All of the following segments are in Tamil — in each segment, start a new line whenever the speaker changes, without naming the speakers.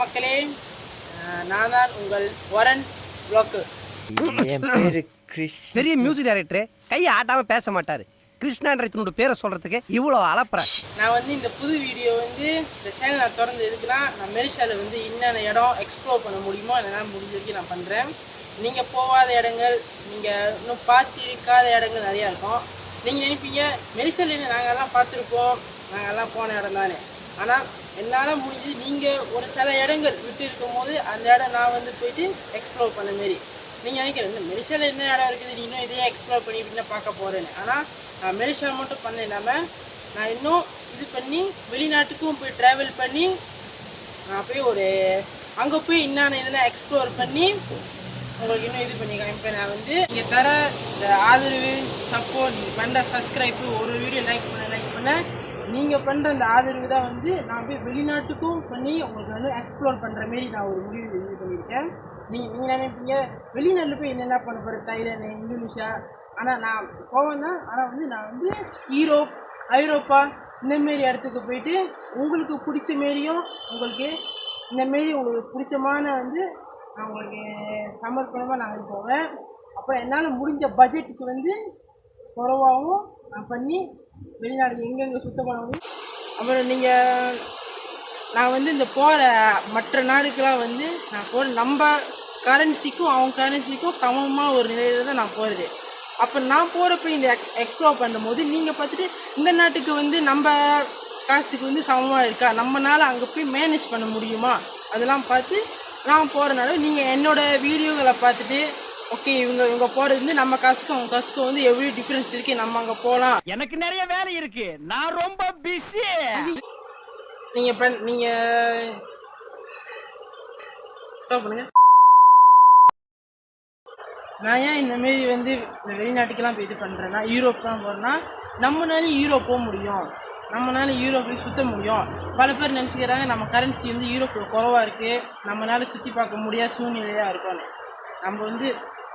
மக்களே, நான் தான் உங்கள் வரன் வ்ளாக்.
என் பேரு பெரிய மியூசிக் டைரக்டர் கையை ஆட்டாம பேச மாட்டாரு. கிருஷ்ணான்றதனோட பேரை சொல்றதுக்கு இவ்வளோ அலப்புற.
நான் இந்த புது வீடியோ இந்த சேனல் நான் திறந்து எதுக்குன்னா, நான் மெரிஷாவில் என்னென்ன இடம் எக்ஸ்ப்ளோர் பண்ண முடியுமோ அதெல்லாம் முடிஞ்ச வரைக்கும் நான் பண்ணுறேன். நீங்கள் போகாத இடங்கள், நீங்கள் இன்னும் பார்த்திருக்காத இடங்கள் நிறையா இருக்கும். நீங்கள் நினைப்பீங்க மெரிஷாவில் நாங்கள்லாம் பார்த்துருப்போம், நாங்கள்லாம் போன இடம் தானே. ஆனால் என்னால் முடிஞ்சு நீங்கள் ஒரு சில இடங்கள் விட்டு இருக்கும் போது அந்த இடம் நான் போயிட்டு எக்ஸ்ப்ளோர் பண்ண மாரி. நீங்கள் நினைக்கிறேன் மெரிஷாவில் என்ன இடம் இருக்குது, நீ இன்னும் இதையே எக்ஸ்ப்ளோர் பண்ணி இப்படின்னா பார்க்க போகிறேன்னு. ஆனால் நான் மெரிஷாவில் மட்டும் பண்ண இல்லாமல் நான் இன்னும் இது பண்ணி வெளிநாட்டுக்கும் போய் ட்ராவல் பண்ணி நான் போய் அங்கே போய் என்னென்ன இதெல்லாம் எக்ஸ்ப்ளோர் பண்ணி உங்களுக்கு இன்னும் இது பண்ணி காமிப்பேன். நான் நீங்கள் தர இந்த ஆதரவு, சப்போர்ட், நீங்கள் பண்ணுற சப்ஸ்கிரைப்பு, ஒரு வீடியோ லைக் பண்ண நீங்கள் பண்ணுற அந்த ஆதரவு தான் நான் போய் வெளிநாட்டுக்கும் பண்ணி உங்களுக்கு எக்ஸ்ப்ளோர் பண்ணுற மாரி நான் ஒரு முடிவு இது பண்ணியிருக்கேன். நீங்கள் நினைப்பீங்க வெளிநாட்டில் போய் என்னென்ன பண்ண போகிறேன், தாய்லாந்து, இந்தோனேஷியா. ஆனால் நான் போவேன் தான். ஆனால் நான் யூரோப், ஐரோப்பா இந்தமாரி இடத்துக்கு போயிட்டு உங்களுக்கு பிடிச்ச மாரியும் உங்களுக்கு இந்தமாரி உங்களுக்கு பிடிச்சமான நான் உங்களுக்கு சமர்ப்பணமாக நான் போவேன். அப்போ என்னால் முடிஞ்ச பட்ஜெட்டுக்கு குறைவாகவும் நான் பண்ணி வெளிநாடு எங்கெங்கே சுத்தம் பண்ண முடியும். அப்புறம் நான் இந்த போகிற மற்ற நாடுக்கெலாம் நான் போகிற நம்ம கரன்சிக்கும் அவங்க கரன்சிக்கும் சமமாக ஒரு நிலையில் தான் நான் போகிறது. அப்போ நான் போகிறப்ப இந்த எக்ஸ்ப்ளோர் பண்ணும்போது நீங்கள் பார்த்துட்டு இந்த நாட்டுக்கு நம்ம காசுக்கு சமமாக இருக்கா, நம்மளால் அங்கே போய் மேனேஜ் பண்ண முடியுமா, அதெல்லாம் பார்த்து நான் போகிறனால நீங்கள் என்னோடய வீடியோகளை பார்த்துட்டு ஓகே இவங்க போகிறது நம்ம காசுக்கும் அவங்க காசுக்கும் எவ்வளோ டிஃப்ரென்ஸ் இருக்குது, நம்ம அங்கே போகலாம்.
எனக்கு நிறைய வேலை இருக்கு, நான் ரொம்ப பிஸி.
நீங்கள் ஸ்டாப் பண்ணுங்க. நான் ஏன் இந்தமாரி வெளிநாட்டுக்கெல்லாம் போய் இது பண்ணுறேன்னா, யூரோப்லாம் போகிறேன்னா நம்மளாலையும் யூரோப் போக முடியும், நம்மளால யூரோப்பில் சுற்ற முடியும். பல பேர் நினச்சிக்கிறாங்க நம்ம கரன்சி யூரோப்பில் குறைவாக இருக்குது, நம்மளால சுற்றி பார்க்க முடியாத சூழ்நிலையாக இருக்கும்னு. நம்ம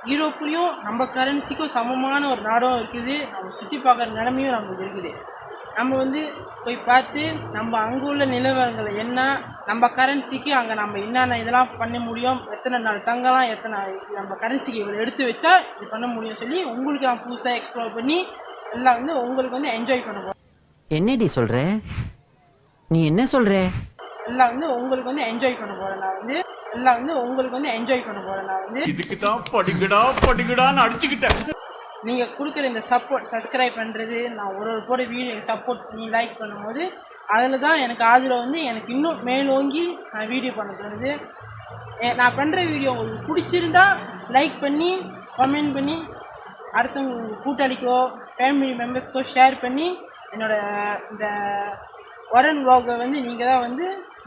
யூரோப்லேயும் நம்ம கரன்சிக்கும் சமமான ஒரு நாடும் இருக்குது, நம்ம சுற்றி பார்க்குற நிலைமையும் நமக்கு இருக்குது. நம்ம போய் பார்த்து நம்ம அங்கே உள்ள நிலவரங்களை என்ன, நம்ம கரன்சிக்கு அங்கே நம்ம என்னென்ன இதெல்லாம் பண்ண முடியும், எத்தனை நாள் தங்கலாம், எத்தனை நம்ம கரன்சிக்கு இவ்வளோ எடுத்து வச்சா இது பண்ண முடியும் சொல்லி உங்களுக்கு நான் புதுசாக எக்ஸ்ப்ளோர் பண்ணி எல்லாம் உங்களுக்கு என்ஜாய் பண்ண போகிறேன்.
என்னடி சொல்ற, நீ என்ன சொல்ற?
எல்லாம் உங்களுக்கு என்ஜாய் பண்ண போகிறேன். நான் எல்லாம் உங்களுக்கு என்ஜாய் பண்ண போகிறேன். நான்
இதுக்கு தான் படிக்கடான்னு அடிச்சுக்கிட்டேன்.
நீங்கள் கொடுக்குற இந்த சப்போர்ட், சப்ஸ்கிரைப் பண்ணுறது, நான் ஒரு போட வீடியோ சப்போர்ட் பண்ணி லைக் பண்ணும்போது அதில் தான் எனக்கு ஆதரவு எனக்கு இன்னும் மேலோங்கி நான் வீடியோ பண்ண தோணுது. நான் பண்ணுற வீடியோ உங்களுக்கு பிடிச்சிருந்தா லைக் பண்ணி கமெண்ட் பண்ணி அடுத்தவங்க கூட்டாளிக்கோ ஃபேமிலி மெம்பர்ஸ்க்கோ ஷேர் பண்ணி இந்த வரன் வ்ளாகை நீங்கள் தான்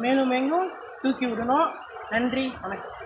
மேலும் மேலும் தூக்கி விடணும். நன்றி, வணக்கம்.